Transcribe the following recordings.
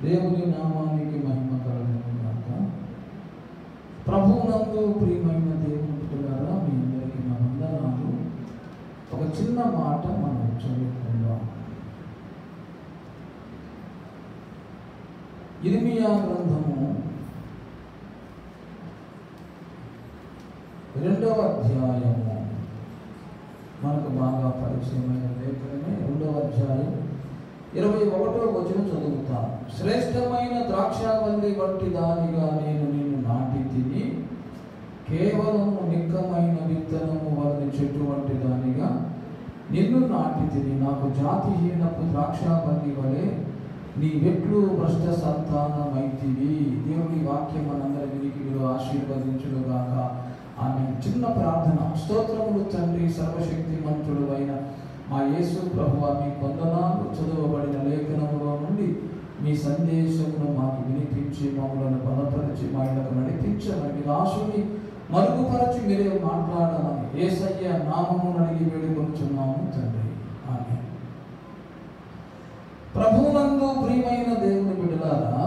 దేవుని నామానికి మహిమ కలుగును గాక. ప్రభువునందు ప్రియమైన దేవుని బిడ్డలారా, మీ అందరికీ నా వందనాలు. ఒక చిన్న మాట మనం చదువుకుందాం. ఇర్మియా గ్రంథము 2వ అధ్యాయము మనకు బాగా పరిచయమైన లేఖనమే. 2వ అధ్యాయం 21వ వచనం చదువుతాం. శ్రేష్టమైన ద్రాక్షావల్లి వంటి దానిగా నేను నిన్ను నాటి తిని, కేవలము నిక్కమైన విత్తనము వలని చెట్టు వంటి దానిగా నిన్ను నాటి తిని, నాకు జాతిహీనపు ద్రాక్షావల్లి వలె నీ వెట్లు భ్రష్ట సంతానమైతివి. దేవుని వాక్యం మనందరి వినికిడిలో ఆశీర్వదించుగాక. ఆమె చిన్న ప్రార్థన. స్తోత్రములు తండ్రి, సర్వశక్తి మంతుడు అయిన మా యేసు ప్రభువా, మీ వందనాలు. చదవబడిన లేఖనములో నుండి మీ సందేశమును మాకు వినిపించి మమ్మలను బలపరిచి మా ఇళ్ళకు నడిపించమని, మీ దాసుని మరుగుపరచి మీరే మాట్లాడమని యేసయ్య నామమును అడిగి వేడుకొనుచున్నాము తండ్రి. ఆమేన్. ప్రభువునందు ప్రియమైన దేవుని బిడ్డలారా,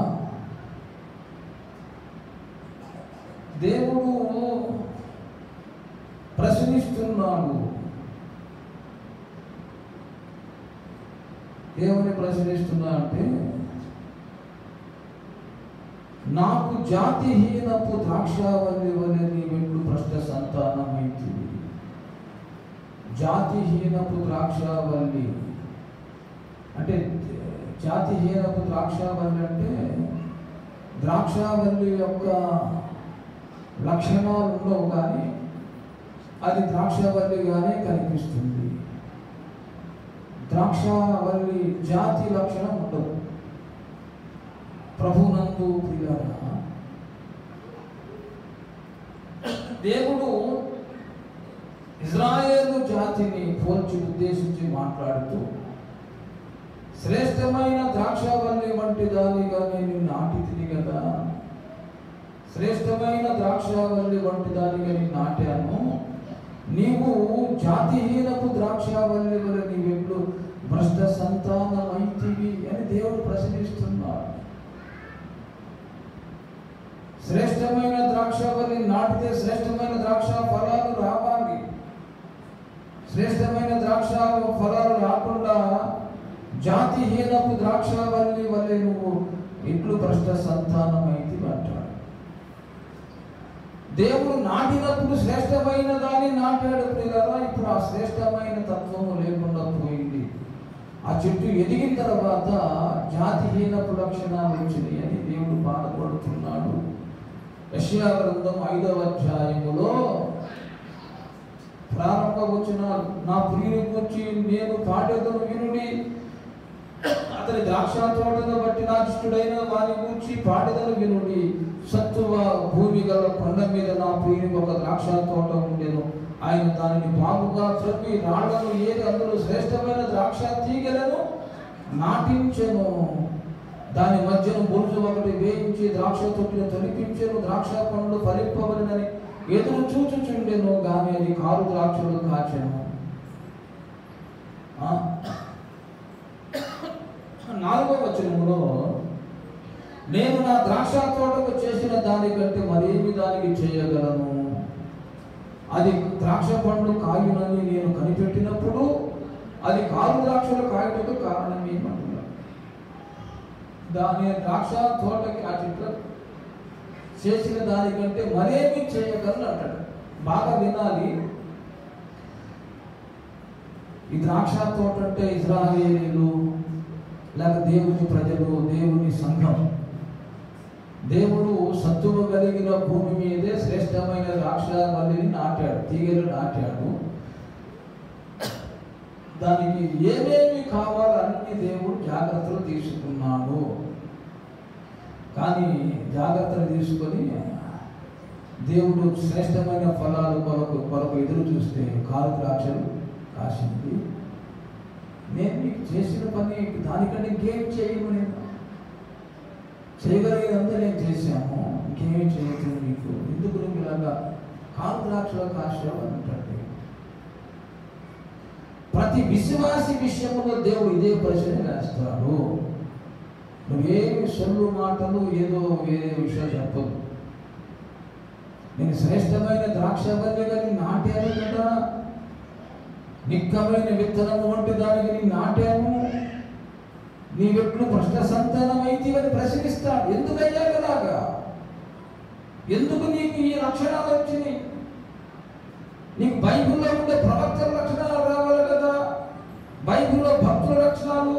దేవుడు ప్రశ్నిస్తున్నాడు. దేవుని ప్రశ్నిస్తున్నా అంటే, నాకు జాతిహీనపు ద్రాక్షావల్లి వలె నీ వెట్లు భ్రష్ట సంతానమైతివి. జాతిహీనపు ద్రాక్షావల్లి అంటే, జాతిహీనపు ద్రాక్షావల్లి అంటే ద్రాక్షావల్లి యొక్క లక్షణాలు ఉండవు, కానీ అది ద్రాక్షావల్లిగానే కనిపిస్తుంది. ద్రాక్షావల్లి జాతి లక్షణం ఉండదు. ప్రభునందు ప్రియులారా, దేవుడు ఇజ్రాయేలు జాతిని పోల్చి ఉద్దేశించి మాట్లాడుతూ, శ్రేష్టమైన ద్రాక్షావల్లి వంటి దానిగా నేను నాటి తిని కదా, శ్రేష్టమైన ద్రాక్షావల్లి వంటి దానిగా నేను నాటాను, నీవు జాతిహీనపు ద్రాక్షావల్లి వలె నీ వెట్లు భ్రష్ట సంతానమైతివి అని దేవుడు ప్రశ్నిస్తున్నాడు. శ్రేష్టమైన ద్రాక్షావల్లి నాటితే శ్రేష్టమైన ద్రాక్ష ఫలాలు రావాలి. శ్రేష్టమైన ద్రాక్ష ఫలాలు రాకుండా జాతిహీనపు ద్రాక్షావల్లి వలె నువ్వు ఇట్లు భ్రష్ట సంతానమైతివి అంటాడు. దేవుడు నాటినప్పుడు శ్రేష్టమైన దాన్ని నాటాడు ప్రియులారా. ఇప్పుడు ఆ శ్రేష్టమైన తత్వము లేకుండా పోయింది. ఆ చెట్టు ఎదిగిన తర్వాత జాతిహీనపు లక్షణాలు వచ్చినాయి అని దేవుడు బాధపడుతున్నాడు. యెషయా గ్రంథం 5వ అధ్యాయములో ప్రారంభ వచనాలు, నా ప్రియుని గురించి నేను పాడేదను వినుడి, అతని ద్రాక్ష తోటను బట్టి నా ఇష్టుడైన వారి గురించి పాడేదను వినుడి. సత్తువ భూమి గల కొండ మీద నా ప్రియునికి ఒక ద్రాక్ష తోట ఉండెను. ఆయన దానిని బాగుగా త్రవ్వి రాళ్లను ఏది అందులో శ్రేష్టమైన ద్రాక్ష తీగలను నాటించెను. దాని మధ్యను బొలుసు ఒకటి వేయించి ద్రాక్ష తొట్టును తొలిపించెను. ద్రాక్ష పండ్లు ఫలింపవలెనని ఎదురు చూచుచుండెను, కానీ అది కారు ద్రాక్షలు కాచెను. 4వ వచనములో, నేను నా ద్రాక్ష తోటకు చేసిన దానికంటే మరేమి దానికి చేయగలను, అది ద్రాక్ష పండ్లు కాయునని నేను కనిపెట్టినప్పుడు అది కారు ద్రాక్షలు కాయటకు కారణం ఏమంటున్నాడు. దాని ద్రాక్ష తోటకి ఆ చెట్లు చేసిన దానికంటే మరేమి చేయగలను అంటాడు. బాగా వినాలి. ఈ ద్రాక్ష తోట అంటే ఇజ్రాయేలీలు లేక దేవుని ప్రజలు, దేవుని సంఘం. దేవుడు సత్తువ కలిగిన భూమి మీదే శ్రేష్టమైన ద్రాక్షావల్లిని నాటాడు, తీగలు నాటాడు. దానికి ఏమేమి కావాలో అన్ని దేవుడు జాగ్రత్తలు తీసుకున్నాడు. కానీ జాగ్రత్తలు తీసుకొని దేవుడు శ్రేష్టమైన ఫలాలు కొరకు ఎదురు చూస్తే కారు ద్రాక్షలు కాసింది. నేను నీకు చేసిన పని దానికంటే ఇంకేం చేయను, నేను చేయగలిగేదంతా నేను చేశాను, ఇంకేమీ చేయలేదు నీకు, ఎందుకు నువ్వు ఇలాగా కారు ద్రాక్షలు కాశావు అంటాడు. ప్రతి విశ్వాసి విషయంలో దేవుడు ఇదే ప్రశ్న వేస్తాడు. నువ్వేమి సొల్లు మాటలు ఏదో వేరే విషయాలు చెప్పదు. నేను శ్రేష్టమైన ద్రాక్షవల్లిగా నీ నాటాను కదా, నిక్కమైన విత్తనము వంటి దానికి నీ నాటాను, నీ వెట్లు భ్రష్ట సంతానం అయితే అని ప్రశ్నిస్తాడు. ఎందుకయ్యా ఇలాగా? ఎందుకు నీకు ఈ లక్షణాలు వచ్చినాయి? నీకు బైబిల్లో ఉండే ప్రవక్తల లక్షణాలు రావాలి కదా, బైబిల్లో భక్తుల లక్షణాలు,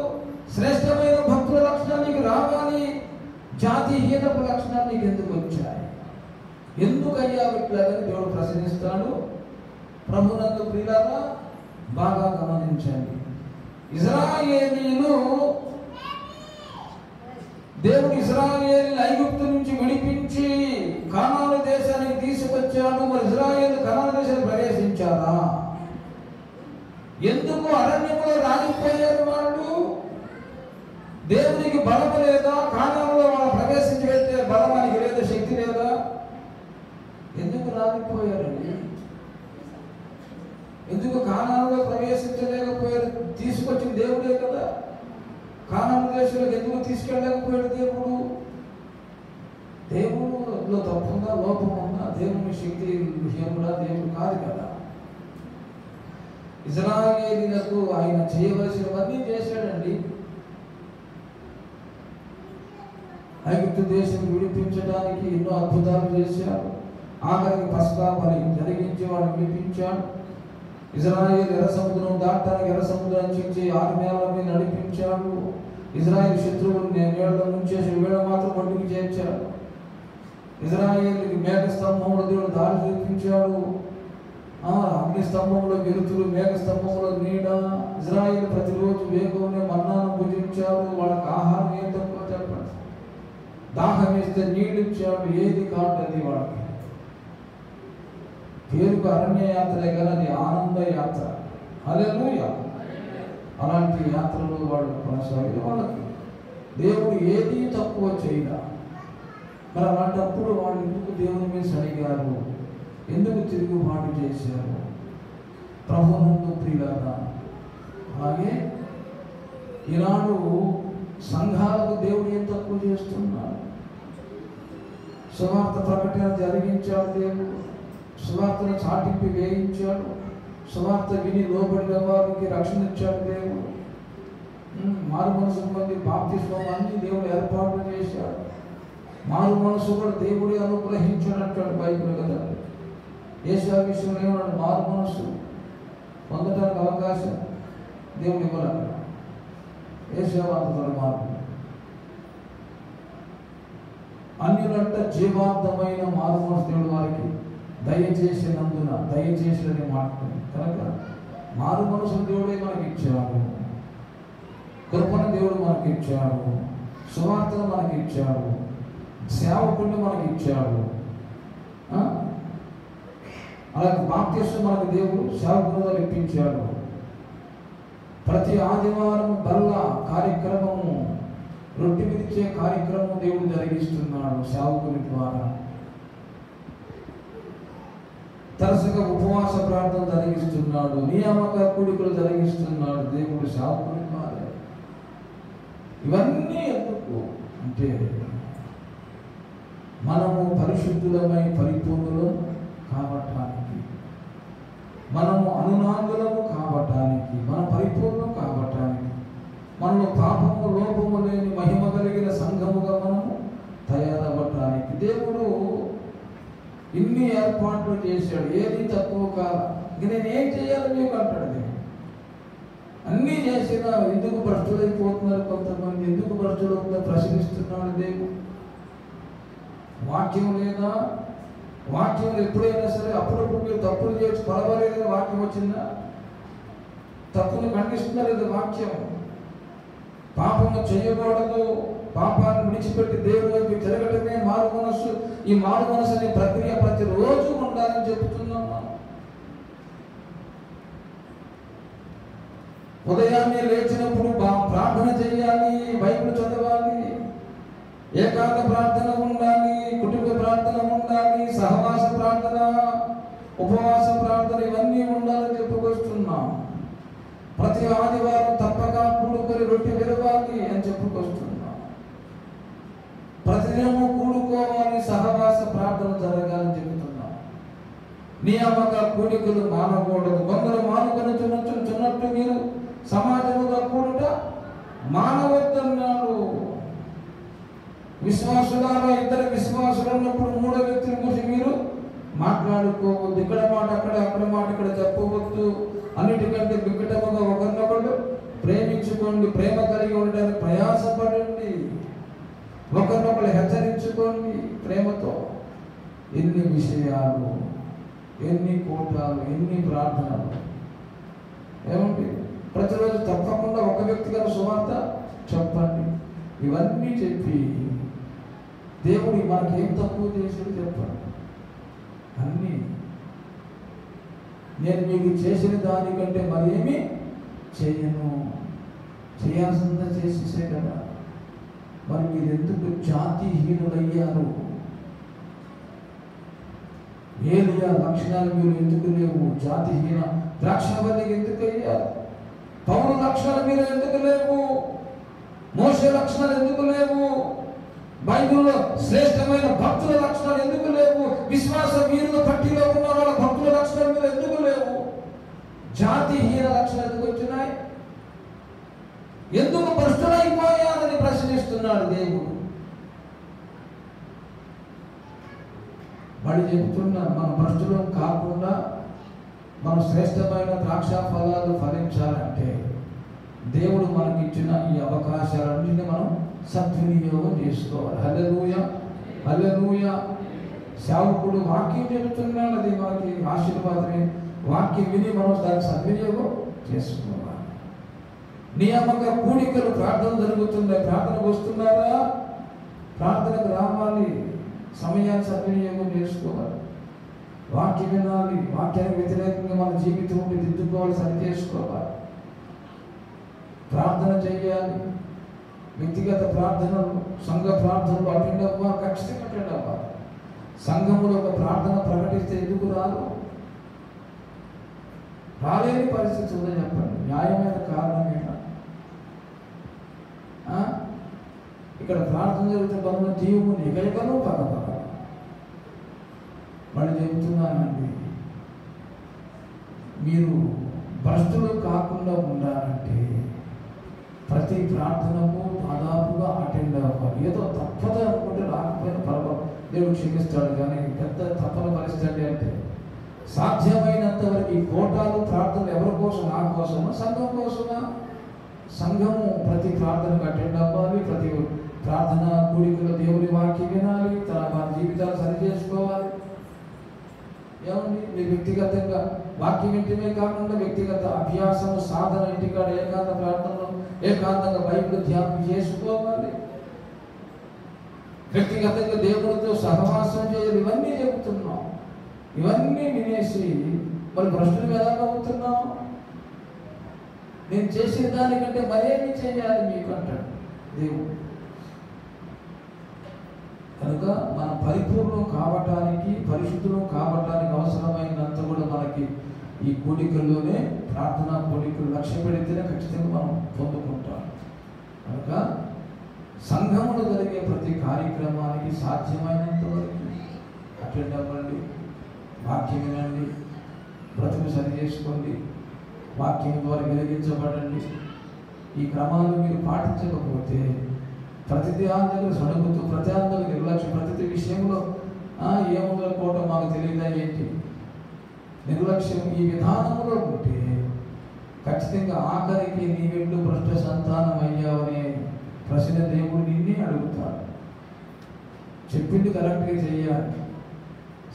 శ్రేష్టమైన భక్తుల లక్షణాలు నీకు రావాలి. జాతిహీనపు లక్షణాలు నీకు ఎందుకు వచ్చాయి? ఎందుకయ్యా ఇట్లాగని దేవుడు ప్రశ్నిస్తాడు. ప్రభునందు ప్రియులారా బాగా గమనించండి. ఇశ్రాయేలీయులు, దేవుడు ఇశ్రాయేలీయులను ఐగుప్తు నుంచి విడిపించి కనాను దేశానికి తీసుకొచ్చాడు. మరి ఇశ్రాయేలు కనాను దేశానికి ప్రవేశించారా? ఎందుకు అరణ్యంలో రాలిపోయారు వాళ్ళు? దేవునికి బలము లేదా? కానానులో వాళ్ళు ప్రవేశించి వెళ్తే బలమానికి లేదా? శక్తి లేదా? ఎందుకు రాలిపోయారండి? ఎందుకు కానానులో ప్రవేశించలేకపోయారు? తీసుకొచ్చిన దేవుడే కదా. కానాను దేశంలోకి ఎందుకు తీసుకెళ్ళలేకపోయాడు దేవుడు? దేవుడులో తప్పుందా, లోపం ఉందా? దేవుని శక్తి విషయంలో దేవుడు కాదు కదా. ఇశ్రాయేలీయులకు ఆయన చేయవలసినవన్నీ చేశాడండి. ఐగుప్తు దేశం విడిపించడానికి ఎన్నో అద్భుతాలు చేశాడు. ఆఖరికి పస్కా బలి జరిగించి వాడు విడిపించాడు. ఇశ్రాయేలు ఎర్ర సముద్రం దాటానికి ఎర్ర సముద్రం చించి ఆజ్ఞాలని నడిపించాడు. ఇశ్రాయేలు శత్రువులు నీళ్ళ ముంచేసి వీళ్ళ మాత్రం ఒడ్డుకి చేర్చాడు. ఇశ్రాయేలుకి మేఘ స్తంభంలో దేవుడు దారి చూపించాడు. అగ్ని స్తంభంలో వెలుతురు, మేఘ స్తంభంలో నీడ. ఇశ్రాయేలు ప్రతిరోజు వేగంగా మన్నాను భుజించాడు. వాళ్ళకి ఆహారం ఏం తక్కువ చెప్పండి. దాహం వేస్తే నీళ్ళు ఇచ్చాడు. ఏది కాదు వాళ్ళకి. పేరుకు అరణ్య యాత్రే కదా, అది ఆనంద యాత్ర. హల్లెలూయా. అలాంటి యాత్రలో వాళ్ళు కొనసాగిన వాళ్ళకి దేవుడు ఏదీ తక్కువ చేయడా. మరి అలాంటప్పుడు వాళ్ళు ఎందుకు దేవుని మీద సరిగారు? ఎందుకు తిరుగుబాటు చేశారు? ప్రభునందు ప్రియులారా, అలాగే ఈనాడు సంఘాలకు దేవుడు ఏం తక్కువ చేస్తున్నాడు? సువార్త ప్రకటన జరిగించాడు దేవుడు. సువార్తను చాటింపు వేయించాడు. సువార్త విని లోబడిన వారికి రక్షణ ఇచ్చాడు దేవుడు. మారు మనసు మంది బాప్తిస్మం అన్ని దేవుడు ఏర్పాటు చేశాడు. మారు మనసు కూడా దేవుడే అనుగ్రహించాడంటాడు బైబిల్ కదా. యేసు విషయంలో ఏమన్నాడు? మారు మనసు పొందడానికి అవకాశం దేవుడు ఇవ్వాలి. యేసు అంత మార్పు అన్యులంట జీవార్థమైన మారు మనసు దేవుడు వారికి దయచేసినందున, దయచేసినని మాట్లాడు కనుక మారు మనసు దేవుడే మనకి ఇచ్చాడు. కృపను దేవుడు మనకి ఇచ్చాడు. సువార్తను మనకి ఇచ్చాడు. సేవకుడిని మనకి ఇచ్చాడు. అలాగే బాప్తిస్మం మనకు దేవుడు సేవకులుగా ఇప్పించాడు. ప్రతి ఆదివారం బల్ల కార్యక్రమము, రొట్టె విరిచే కార్యక్రమం దేవుడు జరిగిస్తున్నాడు సేవకుని ద్వారా. తరచుగా ఉపవాస ప్రార్థన జరిగిస్తున్నాడు. నియామక కూడికలు జరిగిస్తున్నాడు దేవుడు సేవకుని ద్వారా. ఇవన్నీ ఎందుకు అంటే మనము పరిశుద్ధులమై పరిపూర్ణులం కావటానికి, మనము అనునాంగులము కావటానికి, మన పరిపూర్ణం కావటానికి, మనలో పాపము లోపము లేని మహిమ కలిగిన సంఘముగా మనము తయారవ్వటానికి దేవుడు ఇన్ని ఏర్పాట్లు చేశాడు. ఏది తక్కువ కాదు. ఇక నేనేం చేయాలి మీకు అంటాడు. అన్నీ చేసినా ఎందుకు భ్రష్టులైపోతున్నారు కొంతమంది? ఎందుకు భ్రష్టులవుతుందో ప్రశ్నిస్తున్నాడు దేవుడు. వాక్యం లేదా? వాక్యం ఎప్పుడైనా సరే అప్పుడప్పుడు మీరు తప్పులు చేయొచ్చు, పర్వాలేదు. వాక్యం వచ్చిందా? తప్పును ఖండిస్తుందా లేదా వాక్యం? పాపము చేయకూడదు, పాపాన్ని విడిచిపెట్టి దేవుడి వైపు తిరగటమే మారు మనస్సు. ఈ మారు మనస్సు అనే ప్రక్రియ ప్రతిరోజు ఉండాలని చెబుతున్నాం. ఉదయాన్నే లేచినప్పుడు ప్రార్థన చేయాలి, బైబిల్ చదవాలి, ఏకాంత ప్రార్థన ఉండాలి, కుటుంబ ప్రార్థన ఉండాలి, సహవాస ప్రార్థన, ఉపవాస ప్రార్థన, ఇవన్నీ ఉండాలని చెప్పుకొస్తున్నాం. ప్రతి ఆదివారం తప్పక కూడుకొని రొట్టె విరవాలి అని చెప్పుకొస్తున్నాం. ప్రతిదినము కూడుకోవాలి, సహవాస ప్రార్థన జరగాలని చెబుతున్నాం. నియామక కూడికలు మానకూడదు. కొందరు మానుకొని చున్నట్టు మీరు సమాజముగా కూడుట మానవద్దన్నాడు. విశ్వాసులారా, ఇద్దరు విశ్వాసులు ఉన్నప్పుడు మూడో వ్యక్తుల గురించి మీరు మాట్లాడుకోవద్దు. ఇక్కడ మాట అక్కడ, అక్కడ మాట ఇక్కడ చెప్పవద్దు. అన్నిటికంటే వికటముగా ఒకరినొకరు ప్రేమించుకోండి. ప్రేమ కలిగి ఉండడానికి ప్రయాసపడండి. ఒకరినొకరు హెచ్చరించుకోండి ప్రేమతో. ఎన్ని విషయాలు, ఎన్ని కోటాలు, ఎన్ని ప్రార్థనలు. ఏమండి, ప్రతిరోజు తప్పకుండా ఒక వ్యక్తి గారు సువార్త చెప్పండి. ఇవన్నీ చెప్పి దేవుడు మనకి ఏం తక్కువ చేసాడు చెప్పండి. అన్నీ నేను మీకు చేసిన దానికంటే మరేమి చేయను, చేయాల్సిందా చేసేసే కదా. మరి మీరు ఎందుకు జాతిహీనులయ్యారు? ఏలియా లక్షణాలు మీరు ఎందుకు లేవు? జాతిహీన ద్రాక్షవల్లికి ఎందుకు అయ్యారు? పౌరు లక్షణాలు మీరు ఎందుకు లేవు? మోషే లక్షణాలు ఎందుకు లేవు? బైబిల్లో శ్రేష్టమైన భక్తుల లక్షణాలు ఎందుకు లేవు? విశ్వాస వీరుల పట్టిలో ఉన్న వాళ్ళ భక్తుల లక్షణాలు మీరు ఎందుకు లేవు? జాతిహీన లక్షణాలు ఎందుకు వచ్చినాయి? ఎందుకు భ్రష్టులైపోయారని ప్రశ్నిస్తున్నాడు దేవుడు. వాడు చెబుతున్నాడు, మనం భ్రష్టులం కాకుండా మనం శ్రేష్టమైన ద్రాక్ష ఫలాలు ఫలించాలంటే దేవుడు మనకి ఇచ్చిన ఈ అవకాశాలన్నింటినీ మనం సద్వినియోగం చేసుకోవాలి. హల్లెలూయా, హల్లెలూయా. సేవకుడు వాక్యం చెబుతున్నాడు, అది మనకి ఆశీర్వాదమే. వాక్యం విని మనం దాన్ని సద్వినియోగం చేసుకోవాలి. నియామక కూడికలు ప్రార్థన జరుగుతున్నాయి. ప్రార్థనకు వస్తున్నారా? ప్రార్థనకు రావాలి. సమయాన్ని సద్వినియోగం చేసుకోవాలి. వాక్యం వినాలి. వాక్యానికి వ్యతిరేకంగా మన జీవితం ఉండి దిద్దుకోవాలి, సరి చేసుకోవాలి. ప్రార్థన చేయాలి. వ్యక్తిగత ప్రార్థనలు, సంఘ ప్రార్థనలు అటెండ్ అవ్వాలి, ఖచ్చితంగా అటెండ్ అవ్వాలి. సంఘములో ఒక ప్రార్థన ప్రకటిస్తే ఎందుకు రాదు? రాలేని పరిస్థితి ఉందని చెప్పండి. న్యాయమైన కారణమేనా? ఇక్కడ ప్రార్థన జరుగుతున్న పనులు జీవముని ఎగైకను పగపగ. మళ్ళీ చెబుతున్నానండి, మీరు భ్రష్టులు కాకుండా ఉండాలంటే ప్రతి ప్రార్థనకు దాదాపుగా అటెండ్ అవ్వాలి. ఏదో తప్పదు అనుకుంటే రాకపోయినా పర్వాలేదు, దేవుడు క్షమిస్తాడు. కానీ పెద్ద తప్పని పరిస్థితి అంటే సాధ్యమైనంత వరకు ఈ కోటాలు ప్రార్థనలు ఎవరి కోసం? నా కోసమా, సంఘం కోసమా? సంఘము ప్రతి ప్రార్థనకు అటెండ్ అవ్వాలి. ప్రతి ప్రార్థన కూడికలో దేవుని వాక్యం వినాలి. మన జీవితాలు సరి చేసుకోవాలి. ఏమండి, మీరు వ్యక్తిగతంగా వాక్యం వింటమే కాకుండా వ్యక్తిగత అభ్యాసం, సాధన, ఇంటికాడ ఏకాంత ప్రార్థనలు, ఏకాంతంగా బైబిల్ ధ్యానం చేసుకోవాలి. వ్యక్తిగతంగా దేవుడితో సహవాసం చేయాలి. ఇవన్నీ చెబుతున్నాం. ఇవన్నీ వినేసి మరి భ్రష్టులు ఎలా అవుతున్నాం? నేను చేసిన దానికంటే మరేమి చేయాలి మీకు అంటాడు దేవుడు. కనుక మనం పరిపూర్ణం కావటానికి, పరిశుద్ధులు కావటానికి అవసరమైనంత కూడా మనకి ఈ కూడికల్లోనే, ప్రార్థనా కూడికలు లక్ష్య పెడితేనే ఖచ్చితంగా మనం పొందుకుంటాం. కనుక సంఘములో జరిగే ప్రతి కార్యక్రమానికి సాధ్యమైనంత వరకు అటెండ్ అవ్వండి. వాక్యం వినండి. బ్రతుకు సరి చేసుకోండి. వాక్యం ద్వారా వెలిగించబడండి. ఈ క్రమాలు మీరు పాటించకపోతే ప్రతి ఆందోళన సడుగుతూ, ప్రతి ఆందోళన నిర్లక్ష్యం, ప్రతి విషయంలో ఏమనుకోవటం మాకు తెలియదా ఏంటి నిర్లక్ష్యం, ఈ విధానంలో ఉంటే ఖచ్చితంగా ఆఖరికి నీవెందు భ్రష్ట సంతానం అయ్యావనే ప్రశ్న దేవుడు నిన్నే అడుగుతాడు. చెప్పింది కరెక్ట్గా చేయాలి,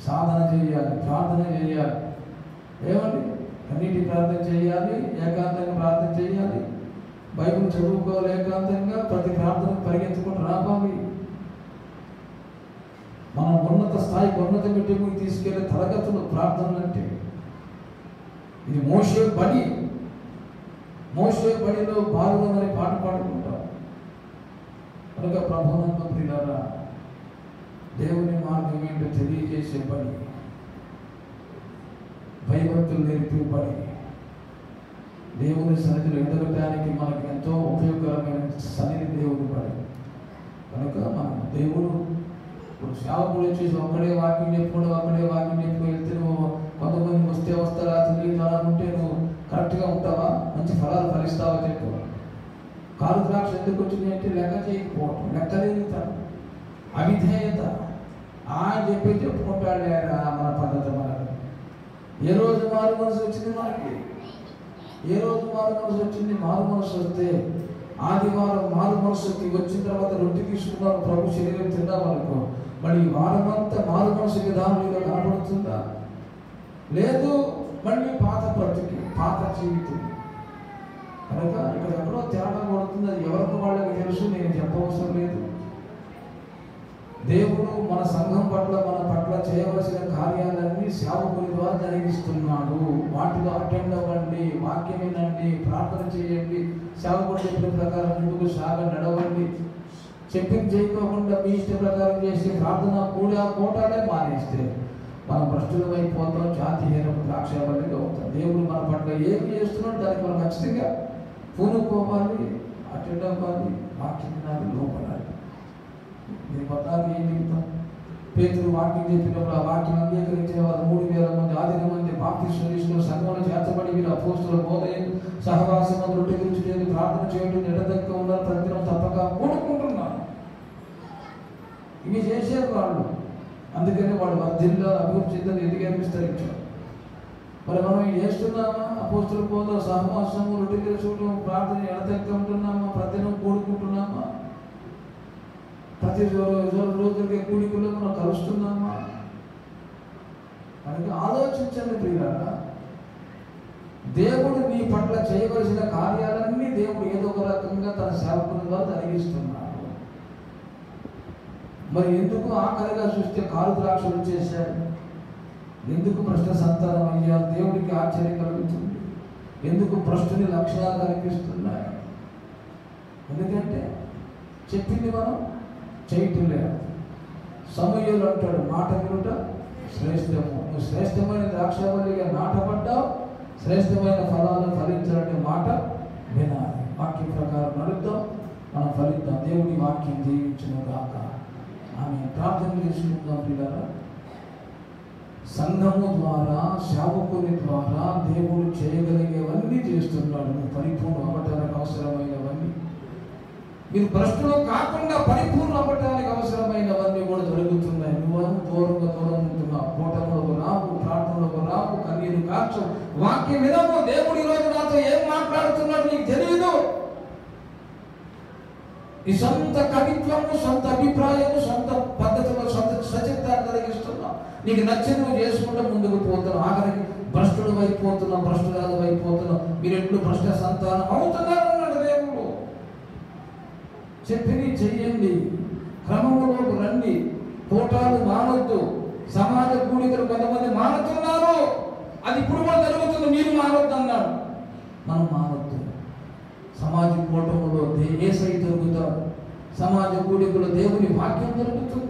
సాధన చేయాలి, ప్రార్థన చేయాలి. ఏమండి, అన్నిటి ప్రార్థన చేయాలి, ఏకాంతంగా ప్రార్థన చేయాలి, బైబిల్ చదువుకోవాలి ఏకాంతంగా, ప్రతి ప్రార్థనకు పరిగెత్తుకుంటూ రావాలి. మనం ఉన్నత స్థాయికి, ఉన్నత మెట్టుకు తీసుకెళ్లే తరగతులు ప్రార్థనలు అంటే ఇది మోషే బడి. మోషే బడిలో బాలురమని పాట పాడుకుంటాం. కనుక ప్రభునందు ప్రియులారా, దేవుని మార్గం ఏంటో తెలియజేసే పని, భయభక్తులు నేర్పే పని, దేవుని సన్నిధిలో ఎదగటానికి మనకు ఎంతో ఉపయోగకరమైన సన్నిధి దేవుని పని. కనుక మనం దేవుడు ఇప్పుడు సేవకుడు వచ్చేసి ఒక్కడే వాకింగ్ చెప్పుకుంటూ వెళ్తే నువ్వు కొంతమంది వస్తే వస్తారా తెలియదు అలా ఉంటే నువ్వు కరెక్ట్గా ఉంటావా, మంచి ఫలాలు ఫలిస్తావా చెప్పు. కారు ద్రాక్ష ఎందుకు వచ్చింది అంటే లెక్క చేయకపోవటం, లెక్కలేనితనం, అవిధేయత. ఆయన చెప్పుకుంటాడు మన పద్ధతి. మనకు ఏ రోజు మారు మనసు వచ్చింది, మారు మనసు వస్తే ఆదివారం మారు మనసుకి వచ్చిన తర్వాత రొట్టె తీసుకున్నాం, ప్రభు శరీరం తిన్నాం అనుకో, మరి ఈ వారం అంతా మారు మనసు విధానం మీద కనబడుతుందా? లేదు, మళ్ళీ పాత బ్రతికి, పాత జీవితం. కనుక ఇక్కడ ఎక్కడో తేడా పడుతుంది. అది ఎవరికి వాళ్ళకి తెలుసు, నేను చెప్పవసరం లేదు. దేవుడు మన సంఘం పట్ల, మన పట్ల చేయవలసిన కార్యాలన్నీ సేవకుని ద్వారా జరిగిస్తున్నాడు. వాటిలో అటెండ్ అవ్వండి, వాక్యం వినండి, ప్రార్థన చేయండి, సేవకుడు చెప్పిన ప్రకారం ముందుకు నడవండి. చెప్పింది చేయకోకుండా మీ ఇష్ట ప్రకారం చేసి ప్రార్థన కోటాలే మానేస్తే మనం భ్రష్టులం అయిపోతాం, జాతిహీనం, ద్రాక్షావల్లిగా అవుతాం. దేవుడు మన పట్ల ఏమి చేస్తున్నాడు దానికి మనం ఖచ్చితంగా పూనుకోవాలి, అటెండ్ అవ్వాలి, వాక్యం వినాలి, లోపడాలి. దీని పట్టాలు ఏం చెప్తాం? పేతురు వాక్యం చెప్పినప్పుడు ఆ వాక్యం అంగీకరించిన వారు 3000 మంది, 1000 మంది బాప్తిస్మం తీసుకుని సంఘంలో చేర్చబడి వీరు అపోస్తుల బోధ సహవాసం రొట్టె గురించి లేదు, ప్రార్థన చేయడం, నిడదక్క ఉన్నారు, ప్రతిదినం తప్పక కూడుకుంటున్నారు. ఇవి చేసేది వాళ్ళు. అందుకని వాళ్ళు వర్ధిల్లా అభివృద్ధి చెందని ఎదిగా విస్తరించారు. మరి మనం ఇవి చేస్తున్నామా? అపోస్తుల బోధ, సహవాసము, రొట్టె చేసుకోవడం, ప్రార్థన ఎడతెక్క ఉంటున్నామా? ప్రతిదినం కూడుకుంటున్నామా? ప్రతి రోజులకి కూడికల్లో మనం కలుస్తున్నామా? మనకి ఆలోచించండి ప్రియులారా. దేవుడు నీ పట్ల చేయవలసిన కార్యాలన్నీ దేవుడు ఏదో ఒక రకంగా తన సేవకుని ద్వారా జరిగిస్తున్నాడు. మరి ఎందుకు ఆఖరిగా చూస్తే కారు ద్రాక్షలు చేశాడు? ఎందుకు భ్రష్ట సంతానం అయ్యారు? దేవుడికి ఆశ్చర్యం కలుగుతుంది. ఎందుకు భ్రష్టుని లక్ష్యాలు కనిపిస్తున్నాయి? ఎందుకంటే చెప్పింది మనం చేయటం లేదు. సమూయేలు అంటాడు, మాట వినుట శ్రేష్టము. నువ్వు శ్రేష్టమైన ద్రాక్షవల్లిగా నాటపడ్డావు, శ్రేష్టమైన ఫలాలు ఫలించాలంటే మాట వినాలి. వాక్యం ప్రకారం నడుద్దాం, మనం ఫలిద్దాం. దేవుడి వాక్యం జీవించును గాక. ఆమె ప్రార్థన చేసుకుందాం పిల్లరా. సంఘము ద్వారా, సేవకుని ద్వారా దేవుడు చేయగలిగేవన్నీ చేస్తున్నాడు. నువ్వు పరిపూర్ణ అవ్వటానికి అవసరమైనవన్నీ, మీరు భ్రష్టులు కాకుండా పరిపూర్ణ అవ్వటానికి అవసరమైనవన్నీ కూడా జరుగుతున్నాయి. నువ్వు దూరం ఉంటున్నావు, కూటములకు రావు, ప్రార్థనలకు రావు, కన్నీరు కాచు, వాక్యం వినము. దేవుడు ఈరోజు నాతో ఏం మాట్లాడుతున్నాడు నీకు తెలియదు. ఈ సొంత కవిత్వము, సొంత అభిప్రాయము, సొంత పద్ధతిలో సొంత సచిత్తాన్ని కలిగిస్తున్నావు. నీకు నచ్చిన నువ్వు చేసుకుంటూ ముందుకు పోతున్నావు. ఆఖరికి భ్రష్టుడు అయిపోతున్నావు, భ్రష్టురాలు అయిపోతున్నావు. మీరు ఎట్లు భ్రష్ట సంతానం అవుతున్నారు అన్నాడు దేవుడు. చెప్పి చెయ్యండి, క్రమంలోకి రండి, కోటాలు మానొద్దు. సమాజ కూడికలు కొంతమంది మానుతున్నారు, అది ఇప్పుడు కూడా జరుగుతుంది. మీరు మానొద్దు అన్నాడు. మనం మానొద్దు. సమాజ కూటములో యేసయ్య దొరుకుతాడు, సమాజ కూడికలో దేవుని వాక్యం దొరుకుతుంది,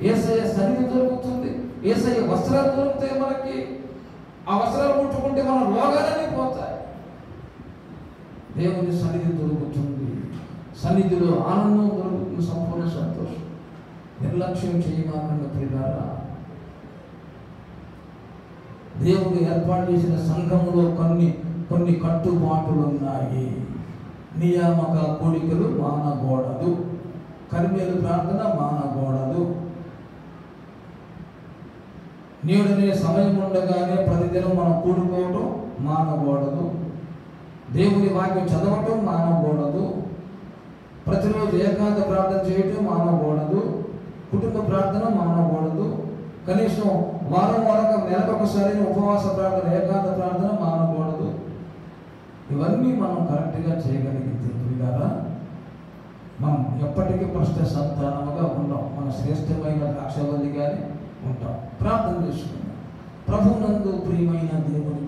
యేసయ్య సన్నిధి దొరుకుతుంది, యేసయ్య వస్త్రాలు దొరుకుతాయి మనకి. ఆ వస్త్రాలు ముట్టుకుంటే మన రోగాలన్నీ పోతాయి. దేవుని సన్నిధి దొరుకుతుంది, సన్నిధిలో ఆనందం దొరుకుతుంది, సంపూర్ణ సంతోషం. నిర్లక్ష్యం చేయమాకండి ప్రియులారా. దేవుడు ఏర్పాటు చేసిన సంఘములో కొన్ని కట్టుబాటులు ఉన్నాయి. నియామక కోడికలు మానకూడదు, కర్మేలు ప్రార్థన మానకూడదు, నీడనే సమయం ఉండగానే ప్రతిదినం మనం కూడుకోవటం మానకూడదు, దేవుని వాక్యం చదవటం మానకూడదు, ప్రతిరోజు ఏకాంత ప్రార్థన చేయటం మానకూడదు, కుటుంబ ప్రార్థన మానకూడదు, కనీసం వారం నెలకొకసారి ఉపవాస ప్రార్థన, ఏకాంత ప్రార్థన మానకూడదు. ఇవన్నీ మనం కరెక్ట్గా చేయగలిగితే ప్రియులారా, మనం ఎప్పటికీ భ్రష్ట సంతానముగా ఉన్నాం. మన శ్రేష్టమైన ద్రాక్షవల్లిగానే ఉంటాం. ప్రార్థన చేసుకుందాం. ప్రభువునందు ప్రియమైన దేవుని